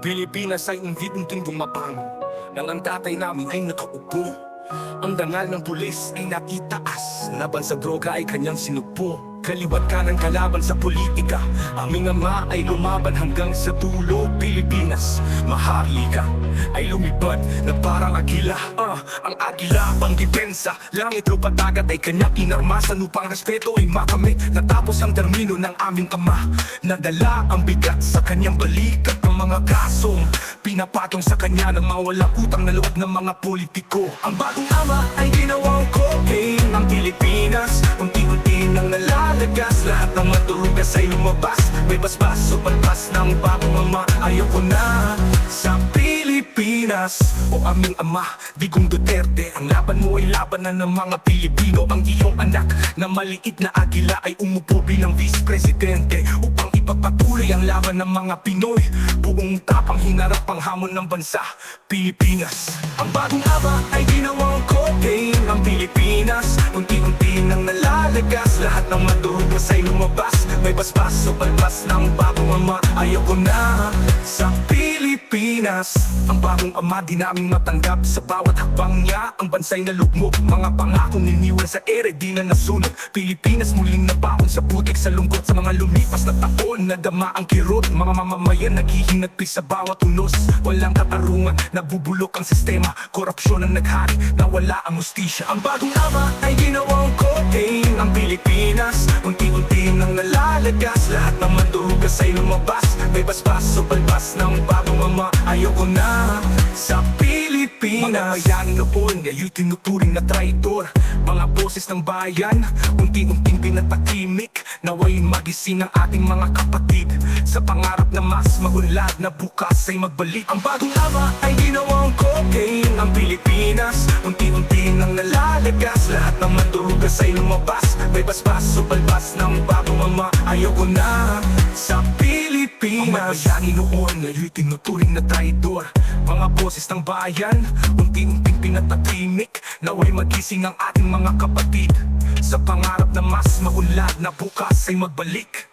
Pilipinas ay hindi munting bumabang nang ang tatay namin ay nakaupo. Ang dangal ng pulis ay nakitaas, laban sa droga ay kanyang sinupo. Kaliwat kanan kalaban sa politika, aming ama ay lumaban hanggang sa dulo. Pilipinas, maharlika, ay lumipad na parang agila. Ang agila pang depensa, langit lupa dagat ay kanyang inarmasan upang respeto ay makamit. Natapos ang termino ng aming ama, nadala ang bigat sa kanyang balikat ng mga kasong pinapatong sa kanya ng mawalang utang na loob ng mga politiko. Ang bagong ama ay ginawang cocaine ng Pilipinas, unti-unti nang nalalagas, lahat ng maturugas ay lumabas. May basbas o palpas ng bagong ama, ayoko na sa Pilipinas. O aming ama, Digong Duterte, ang laban mo ay labanan ng mga Pilipino. Ang iyong anak na maliit na agila ay umupo bilang vice-presidente upang ipagpatuloy ang laban ng mga Pinoy. Buong tapang hinarap ang hamon ng bansa, Pilipinas. Ang bagong ama ay ginawang cocaine ng Pilipinas, unti-unti nang nalalagas, lahat ng madugas ay lumabas. May basbas o palpas ng bagong ama, ayoko na sa Pilipinas. Ang bagong ama di namin matanggap, sa bawat hakbang niya ang bansay nalugmok. Mga pangako niniwan sa ere di na nasunod. Pilipinas muling nabaon sa putik, sa lungkot, sa mga lumipas na taon. Nadama ang kirot, mga mamamayan naghihinagpi sa bawat unos. Walang katarungan, nabubulok ang sistema, korupsyon ang naghari, nawala ang hustisya. Ang bagong ama ay ginawang cocaine ang Pilipinas, unti-unti nang nalalagas, lahat ng madugas ay lumabas. May basbas o palpas ng bagong ama, ayoko na sa Pilipinas. Mga bayani noon, ngayon tinuturing na traidor. Mga boses ng bayan, unti-unting pinatakimik. Naway magising ang ating mga kapatid, sa pangarap na mas maunlad na bukas ay magbalik. Ang bagong ama ay ginawang cocaine ang Pilipinas, unti-unti nang nalalagas, lahat ng madugas ay lumabas. May basbas o palpas ng bagong ama, ayoko na sa Pilipinas. Ang mga bayani noon, ngayon tinuturing na traidor. Mga boses ng bayan, unti-unting pinatakimik. Naway magising ang ating mga kapatid, sa pangarap na mas maunlad na bukas ay magbalik.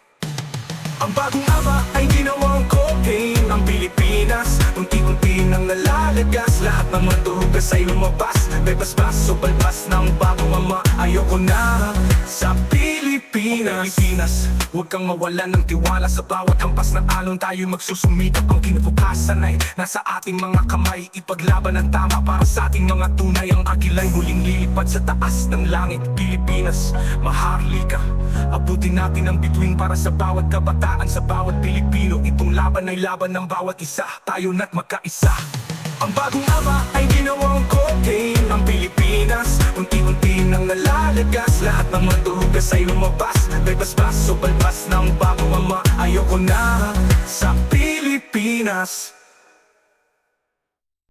Ang bagong ama ay ginawang cocaine ang Pilipinas, unti-unti nang nalalagas, lahat ng madugas ay lumabas. May basbas o palpas ng bagong ama, ayoko na sa Pilipinas. Huwag kang mawalan ng tiwala, sa bawat hampas ng alon tayo magsusumikap. Ang kinabukasan ay nasa ating mga kamay, ipaglaban ang tama para sa ating mga tunay. Ang agilay muling lilipad sa taas ng langit. Pilipinas, maharlika, abutin natin ang bituin para sa bawat kabataan, sa bawat Pilipino. Itong laban ay laban ng bawat isa, tayo na't magkaisa. Ang bagong ama ay ginawang cocaine ang Pilipinas, unti-unti nang nalalagas, lahat ng madugas ay lumabas. May basbas o palpas ng bagong ama, ayoko na sa Pilipinas.